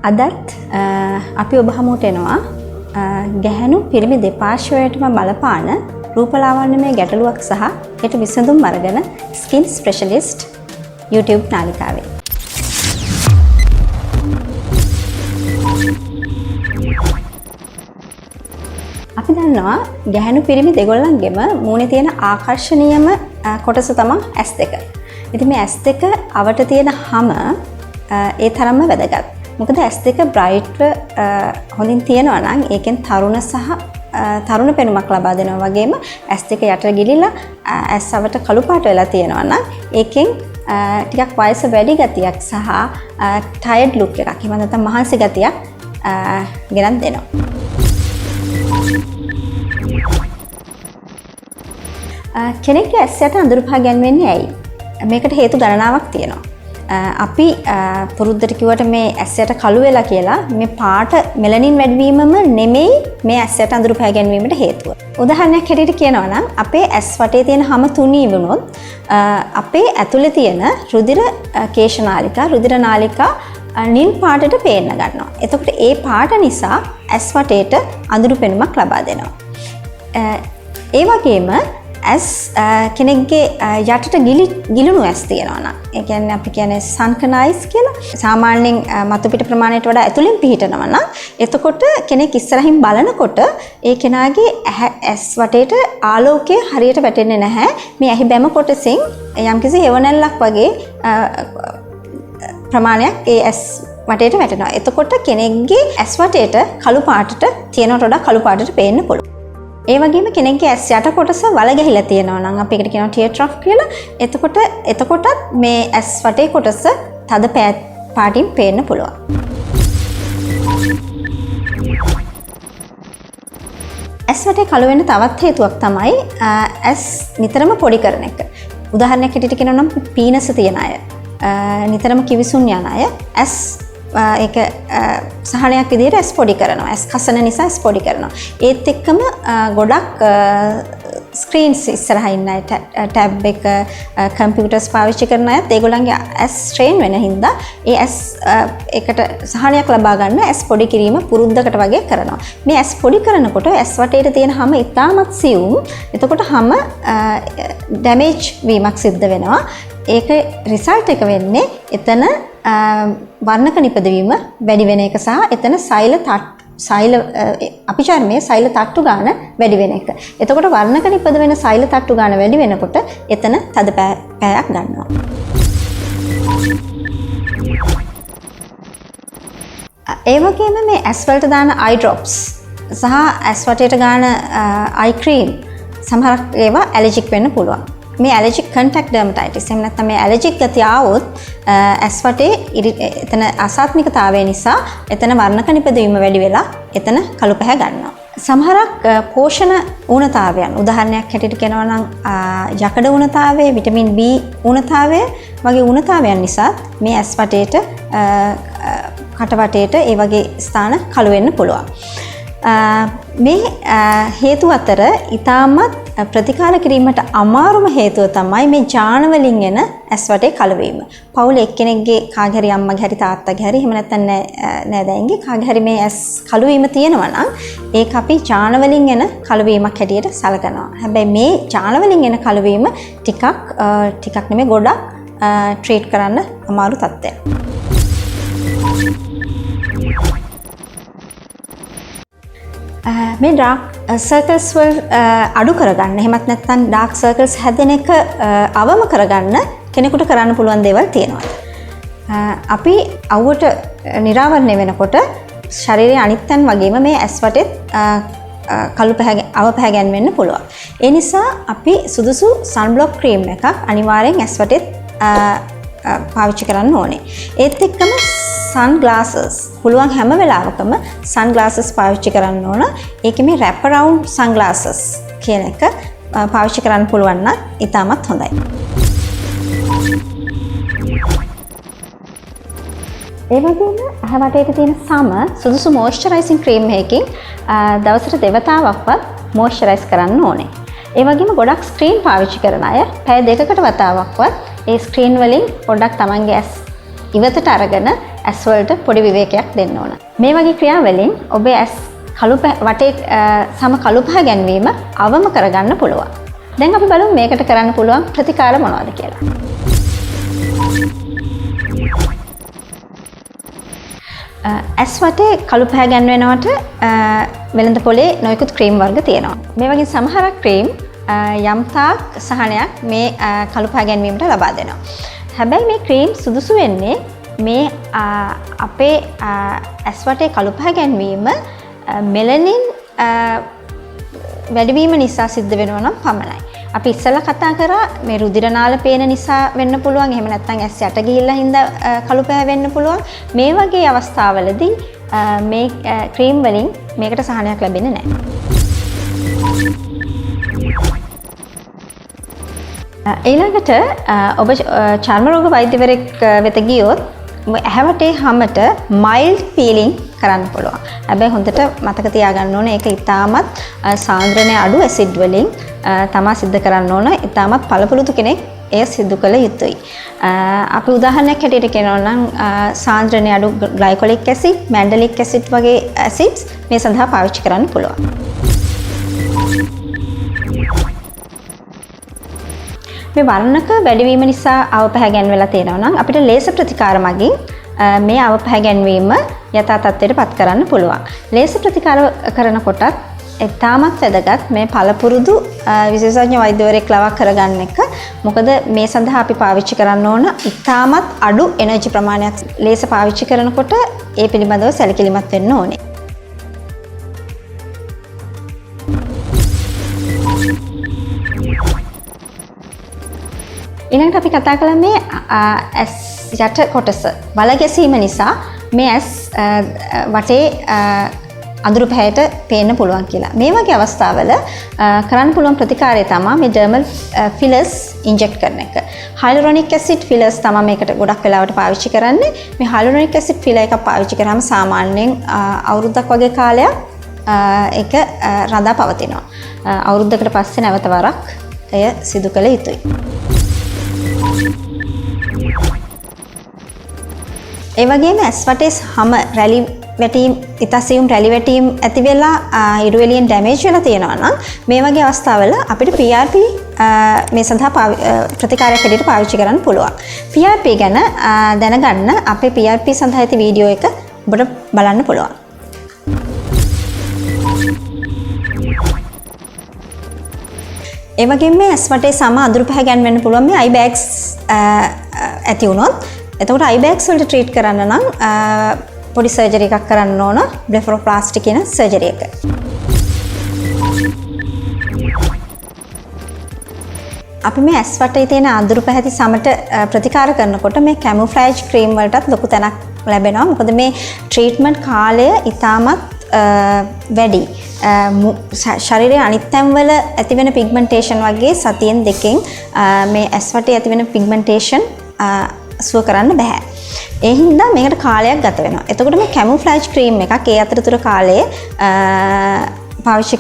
අදත් අපි ඔබ හමුවට එනවා ගැහැණු පිරිමි දෙපාර්ශ්වයටම බලපාන රූපලාවන්‍යමය ගැටලුවක් සහ ඒට විසඳුම් අරගෙන ස්කින් ස්පෙෂලිස්ට් YouTube නාලිකාවේ. අපි දන්නවා ගැහැණු පිරිමි දෙගොල්ලන්ගෙම මූණේ තියෙන ආකර්ෂණීයම කොටස තමයි S2. ඉතින් මේ S2 අවට තියෙන හැම ඒ තරම්ම වැදගත්. මොකද S2 බ්‍රයිට්ව හොඳින් තියෙනවා නම් ඒකෙන් තරුණ සහ තරුණ පෙනුමක් ලබා දෙනවා වගේම S2 යට ගිලිලා S අවට කළු පාට වෙලා තියෙනවා නම් ඒකෙන් ටිකක් වයස වැඩි ගතියක් සහ ටයර්ඩ් ලුක් එකක් එහෙම නැත්නම් මහන්සි ගතියක් ගෙනත් දෙනවා. කෙනෙක්ගේ S යට අඳුරු පහ ගැන්වෙන්නේ ඇයි? මේකට හේතු ගණනාවක් තියෙනවා. අපි පුරුද්දට කිව්වට මේ S යට කළු වෙලා කියලා මේ පාට මෙලනින් වැඩිවීමම නෙමෙයි මේ S යට අඳුරු පහ ගැන්වීමට හේතුව. උදාහරණයක් හැටියට කියනවා නම් අපේ S වටේ තියෙන හැම තුනී වුණොත් අපේ ඇතුලේ තියෙන රුධිර කේශනාලිකා රුධිර නාලිකා නිල් පාටට පේන්න ගන්නවා. එතකොට ඒ පාට නිසා S වටේට අඳුරු පෙනුමක් ලබා දෙනවා. ඒ වගේම S කෙනෙක්ගේ යටට ගිලුණු S තියෙනවා නම් ඒ කියන්නේ අපි කියන්නේ sunken eyes කියලා. සාමාන්‍යයෙන් මතු පිට ප්‍රමාණයට වඩා ඇතුලෙන් පිහිටනවා නම් එතකොට කෙනෙක් ඉස්සරහින් බලනකොට ඒ කෙනාගේ S වටේට ආලෝකය හරියට වැටෙන්නේ නැහැ. මේ ඇහි බැම කොටසින් යම්කිසි හෙවණැල්ලක් වගේ ප්‍රමාණයක් ඒ S වටේට වැටෙනවා. එතකොට කෙනෙක්ගේ S වටේට කළු පාටට තියෙනට වඩා කළු පාටට පේන්න පුළුවන්. ඒ වගේම කෙනෙක්ගේ S යට කොටස වල ගැහිලා තියෙනවා නම් අපි ඒකට කියනවා ටියර් ට්‍රෆ් කියලා. එතකොටත් මේ S වටේ කොටස තද පාටින් පේන්න පුළුවන්. S වටේ කළු වෙන්න තවත් හේතුවක් තමයි S නිතරම පොඩි කරන එක. උදාහරණයක් හැටියට කියනවා නම් පීනස තියන අය, නිතරම කිවිසුන් යන අය S ඒක සහනයක් විදිහට S පොඩි කරනවා. S කසන නිසා S පොඩි කරනවා. ඒත් එක්කම ගොඩක් ස්ක්‍රීන්ස් ඉස්සරහා ඉන්න අය ටැබ් එක කම්පියුටර්ස් පාවිච්චි කරන අයත් ඒගොල්ලන්ගේ S ස්ට්‍රේන් වෙන හින්දා ඒ S එකට සහනයක් ලබා ගන්න S පොඩි කිරීම පුරුද්දකට වගේ කරනවා. මේ S පොඩි කරනකොට S වටේට තියෙන හැම ඉතාමත් සියුම්. එතකොට හැම ඩැමේජ් වීමක් සිද්ධ වෙනවා. ඒක රිසල්ට් එක වෙන්නේ එතන වර්ණක නිපදවීම වැඩි වෙන එක සහ එතන සෛල අපි චර්මයේ සෛල තට්ටු ගන්න වැඩි වෙන එක. එතකොට වර්ණක නිපද වෙන සෛල තට්ටු ගන්න වැඩි වෙනකොට එතන තද පෑයක් ගන්නවා. ඒ වගේම මේ S වලට දාන eye drops සහ S වටේට ගන්න eye cream සමහර ඒවා ඇලර්ජික් වෙන්න පුළුවන්. මේ ඇලර්ජික් කන්ටැක්ට් ඩර්මටයිටිස් එහෙම නැත්නම් මේ ඇලර්ජික් ගතිය ආවොත් S වටේ එතන අසාත්මිකතාවය නිසා එතන වර්ණක නිපදවීම වැඩි වෙලා එතන කළු පැහැ ගන්නවා. සමහරක් පෝෂණ ඌනතාවයන් උදාහරණයක් හැටියට කියනවා නම් යකඩ ඌනතාවය, විටමින් B ඌනතාවය වගේ ඌනතාවයන් නිසා මේ S වටේට කට වටේට ඒ වගේ ස්ථාන කළු වෙන්න පුළුවන්. මේ හේතු අතර ඊටමත් ප්‍රතිකාර කිරීමට අමාරුම හේතුව තමයි මේ ජාන වලින් එන S වටේ කළු වීම. පවුලේ එක්කෙනෙක්ගේ කාගේ හරි අම්මගේ හරි තාත්තගේ හරි එහෙම නැත්නම් නෑදෑයන්ගේ කාගේ හරි මේ S කළු වීම තියෙනවා නම් ඒක අපි ජාන වලින් එන කළු වීමක් හැටියට සලකනවා. හැබැයි මේ ජාන වලින් එන කළු වීම ටිකක් නෙමෙයි ගොඩක් ට්‍රීට් කරන්න අමාරු තත්ත්වයක්. මේ ඩාර්ක් සර්කල්ස් වල අඩු කරගන්න එහෙමත් නැත්නම් ඩාර්ක් සර්කල්ස් හැදෙන එක අවම කරගන්න කෙනෙකුට කරන්න පුළුවන් දේවල් තියෙනවා. අපි අවුවට නිරාවරණය වෙනකොට ශරීරයේ අනිත් තැන් වගේම මේ S වටේ කළු අව පැහැ ගැන්වෙන්න පුළුවන්. ඒ නිසා අපි සුදුසු සන්බ්ලොක් ක්‍රීම් එකක් අනිවාර්යෙන් S වටේ පාවිච්චි කරන්න ඕනේ. ඒත් එක්කම sunglasses පුළුවන් හැම වෙලාවකම sunglasses පාවිච්චි කරන්න ඕන. ඒකේ මේ wrap around sunglasses කියන එක පාවිච්චි කරන්න පුළුවන් නම් ඉතාමත් හොඳයි. ඒ වගේම ඇහැවටේට තියෙන සම සුදුසු moisturizing cream එකකින් දවසට දෙවතාවක්වත් moisturize කරන්න ඕනේ. ඒ වගේම ගොඩක් ස්ක්‍රීන් පාවිච්චි කරන අය පැය දෙකකට වතාවක්වත් ඒ ස්ක්‍රීන් වලින් පොඩ්ඩක් තමන්ගේ ඇස් ඉවතට අරගෙන ඇස් වලට පොඩි විවේකයක් දෙන්න ඕන. මේ වගේ ක්‍රියාවලින් ඔබේ ඇස් වටේ සම කළු පහ ගැන්වීම අවම කරගන්න පුළුවන්. දැන් අපි බලමු මේකට කරන්න පුළුවන් ප්‍රතිකාර මොනවද කියලා. ඇස් වටේ කළු පහ ගැන්වෙනවට වෙළඳ පොලේ නොයෙකුත් ක්‍රීම් වර්ග තියෙනවා. මේ වගේ සමහරක් ක්‍රීම් යම් තාක් සහනයක් මේ කළු පහ ගැන්වීමට ලබා දෙනවා. හැබැයි මේ ක්‍රීම් සුදුසු වෙන්නේ මේ අපේ ඇස් වටේ කළු පහ ගැන්වීම මෙලනින් වැඩිවීම නිසා සිද්ධ වෙනවා නම් පමණයි. අපි ඉස්සෙල්ලා කතා කරා මේ රුධිර නාල පේන නිසා වෙන්න පුළුවන්. එහෙම නැත්නම් ඇස් යට ගිහිල්ලා හින්දා කළු පහ වෙන්න පුළුවන්. මේ වගේ අවස්ථාවලදී මේ ක්‍රීම් වලින් මේකට සහනයක් ලැබෙන්නේ නැහැ. ඊළඟට ඔබ චර්ම රෝග වෛද්‍යවරයෙක් වෙත ගියොත් ඇහැවටේ හැමට මයිල්ඩ් පීලිං කරන්න පුළුවන්. හැබැයි හොඳට මතක තියාගන්න ඕනේ ඒක ඉතාමත් සාන්ද්‍රණය අඩු ඇසිඩ් වලින් තමා සිද්ධ කරන්න ඕන. ඉතාමත් පළපුරුදු කෙනෙක් එය සිදු කළ යුතුයි. අපි උදාහරණයක් හැටියට කියනවා නම් සාන්ද්‍රණය අඩු ග්ලයිකොලික් ඇසිඩ්, මැන්ඩලික් ඇසිඩ් වගේ ඇසිඩ්ස් මේ සඳහා පාවිච්චි කරන්න පුළුවන්. මේ වර්ණක වැඩිවීම නිසා අවපහ ගැන්වෙලා තියෙනවා නම් අපිට ලේසර් ප්‍රතිකාර මගින් මේ අවපහ ගැන්වීම යථා තත්ත්වයට පත් කරන්න පුළුවන්. ලේසර් ප්‍රතිකාර කරනකොටත් ඉතාමත් වැදගත් මේ පළපුරුදු විශේෂඥ වෛද්‍යවරයෙක් ලවා කරගන්න එක. මොකද මේ සඳහා අපි පාවිච්චි කරන්න ඕන ඉතාමත් අඩු එනර්ජි ප්‍රමාණයක් ලේසර් පාවිච්චි කරනකොට ඒ පිළිබඳව සැලකිලිමත් වෙන්න ඕනේ. ඊළඟට අපි කතා කළා මේ ඇස් යට කොටස වල ගැසීම නිසා මේ ඇස් වටේ අඳුරු පැහැයට පේන්න පුළුවන් කියලා. මේ වගේ අවස්ථාවල කරන්න පුළුවන් ප්‍රතිකාරය තමයි මේ ඩර්මල් ෆිලර්ස් ඉන්ජෙක්ට් කරන එක. හයලුරොනික් ඇසිඩ් ෆිලර්ස් තමයි මේකට ගොඩක් වෙලාවට පාවිච්චි කරන්නේ. මේ හයලුරොනික් ඇසිඩ් ෆිලර් එකක් පාවිච්චි කරාම සාමාන්‍යයෙන් අවුරුද්දක් වගේ කාලයක් ඒක රඳා පවතිනවා. අවුරුද්දකට පස්සේ නැවත වරක් එය සිදු කළ යුතුයි. ඒ වගේම ඇස් වටේ හැම රැලි වැටීම් ඉතසියුම් රැලි වැටීම් ඇති වෙලා ඉරු එළියෙන් ඩැමේජ් වෙලා තියෙනවා නම් මේ වගේ අවස්ථාවල අපිට PRP මේ සඳහා ප්‍රතිකාරයක් හැටියට පාවිච්චි කරන්න පුළුවන්. PRP ගැන දැනගන්න අපේ PRP සඳහා ඇති වීඩියෝ එක ඔබට බලන්න පුළුවන්. ඒ වගේම මේ ඇස් වටේ සම අඳුරු පැහැ ගැන්වෙන්න පුළුවන් මේ අයි බෑග්ස් ඇති වුණොත්. එතකොට අයි බෑග්ස් වලට ට්‍රීට් කරන්න නම් පොඩි සර්ජරි එකක් කරන්න ඕන, බ්ලෙෆරෝප්ලාස්ටි කියන සර්ජරි එක. අපි මේ ඇස් වටේ තියෙන අඳුරු පැහැති සමට ප්‍රතිකාර කරනකොට මේ කැමොෆ්ලෑජ් ක්‍රීම් වලටත් ලොකු තැනක් ලැබෙනවා. මොකද මේ ට්‍රීට්මන්ට් කාලය ඉතාමත් වැඩි. ශරීරයේ අනිත් තැන්වල ඇතිවෙන පිග්මන්ටේෂන් වගේ සතියෙන් දෙකෙන් මේ ඇස් වටේ ඇතිවෙන පිග්මන්ටේෂන් සුව කරන්න බෑ. ඒ හින්දා මේකට කාලයක් ගත වෙනවා. එතකොට මේ කැමොෆ්ලෑජ් ක්‍රීම් එකක් ඒ අතරතුර කාලයේ පාවිච්චි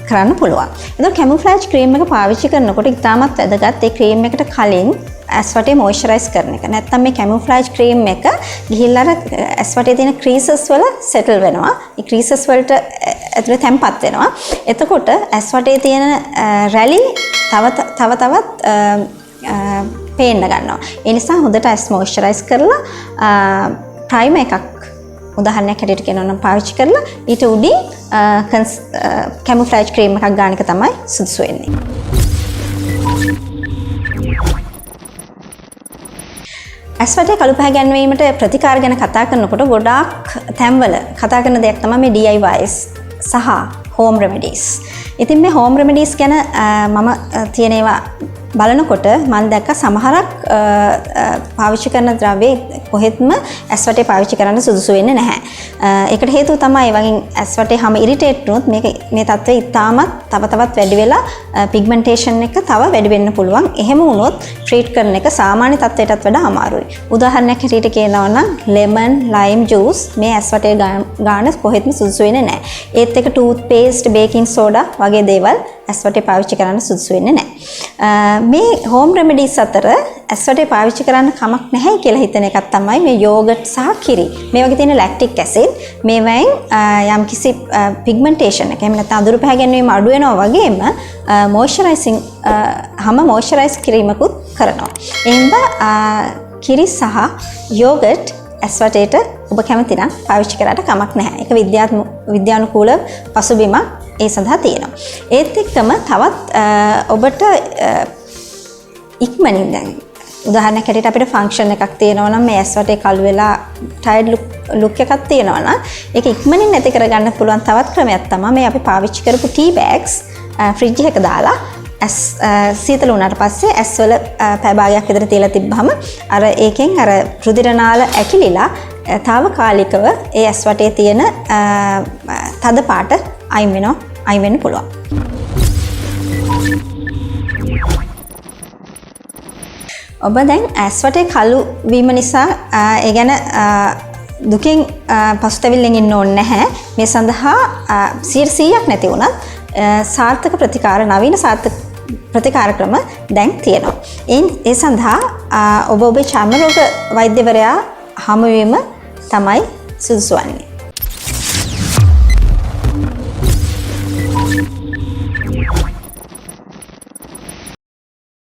කරන්න පුළුවන්. එතකොට කැමොෆ්ලෑජ් ක්‍රීම් එක පාවිච්චි කරනකොට ඉතාමත් වැදගත් ඒ ක්‍රීම් එකට කලින් ඇස් වටේ මොයිස්චරයිස් කරන එක. නැත්නම් මේ කැමොෆ්ලෑජ් ක්‍රීම් එක ගිහිල්ලා ඇස් වටේ තියෙන ක්‍රීසස් වල සෙටල් වෙනවා. ඒ ක්‍රීසස් වලට ඇතුලේ තැම්පත් වෙනවා. එතකොට ඇස් වටේ තියෙන රැලි තවත් පේන්න ගන්නවා. ඒ නිසා හොඳට ඇස් මොයිස්චරයිස් කරලා ප්‍රයිමර් එකක් උදාහරණයක් හැටියට කියනවා නම් පාවිච්චි කරලා ඊට උඩින් කැමොෆ්ලෑජ් ක්‍රීම් එකක් ගන්න එක තමයි සුදුසු වෙන්නේ. ඇස් වටේ කළු පැහැ ගැන්වීමට ප්‍රතිකාර ගැන කතා කරනකොට ගොඩාක් තැන්වල කතා කරන දෙයක් තමයි මේ DIYs සහ හෝම් රෙමඩීස්. ඉතින් මේ හෝම් රෙමඩීස් ගැන මම තියෙන ඒවා බලනකොට මම දැක්ක සමහරක් පාවිච්චි කරන ද්‍රව්‍ය කොහෙත්ම ඇස් වටේ පාවිච්චි කරන්න සුදුසු වෙන්නේ නැහැ. ඒකට හේතුව තමයි ඒ වගේ ඇස් වටේ හැම ඉරිටේට් වුණොත් මේ තත්ත්වය ඉතාමත් තවත් වැඩි වෙලා පිග්මන්ටේෂන් එක තව වැඩි වෙන්න පුළුවන්. එහෙම වුණොත් ට්‍රීට් කරන එක සාමාන්‍ය තත්ත්වයටත් වඩා අමාරුයි. උදාහරණයක් හැටියට කියනවා නම් ලෙමන් ලයිම් ජූස් මේ ඇස් වටේ ගාන කොහෙත්ම සුදුසු වෙන්නේ නැහැ. ඒත් එක ටූත් පේස්ට්, බේකින් සෝඩා වගේ දේවල් ඇස් වටේ පාවිච්චි කරන්න සුදුසු වෙන්නේ නැහැ. මේ හෝම් රෙමඩීස් අතර ඇස්වටේ පාවිච්චි කරන්න කමක් නැහැ කියලා හිතන එකක් තමයි මේ යෝගට් සහ කිරි. මේ වගේ තියෙන ලැක්ටික් ඇසිඩ් මේවෙන් යම්කිසි පිග්මන්ටේෂන් එක එහෙම නැත්නම් අඳුරු පැහැගැන්වීම අඩු වෙනවා වගේම මොයිස්චරයිසිං හැම මොයිස්චරයිස් කිරීමකුත් කරනවා. එහෙනම් කිරි සහ යෝගට් ඇස්වටේට ඔබ කැමති නම් පාවිච්චි කරාට කමක් නැහැ. ඒක විද්‍යානුකූල පසුබිමක් ඒ සඳහා තියෙනවා. ඒත් එක්කම තවත් ඔබට ඉක්මනින් දැන් උදාහරණයක් හැටියට අපිට ෆන්ක්ෂන් එකක් තියෙනවා නම් මේ ඇස්වටේ කළු වෙලා ටයර්ඩ් ලුක් එකක් තියෙනවා නම් ඒක ඉක්මනින් නැති කරගන්න පුළුවන් තවත් ක්‍රමයක් තමයි මේ අපි පාවිච්චි කරපු ටී බෑග්ස් ෆ්‍රිජ් එකක දාලා සීතල වුණාට පස්සේ ඇස්වල පැය භාගයක් විතර තියලා තිබ්බහම අර ඒකෙන් අර රුධිර නාල ඇකිලිලා తాවකාලිකව ඒ ඇස්වටේ තියෙන තද පාට අයින් වෙන්න පුළුවන්. ඔබ දැන් ඇස්වටේ කළු වීම නිසා ඒ ගැන දුකින් පසුතැවිල්ලෙන් ඉන්න ඕනේ නැහැ. මේ සඳහා 100ක් නැති වුණත් සාර්ථක ප්‍රතිකාර නවීන සාර්ථක ප්‍රතිකාර ක්‍රම දැන් තියෙනවා. ඒ සඳහා ඔබ ඔබේ චර්ම රෝග වෛද්‍යවරයා හමු වීම තමයි සුදුසු වන්නේ.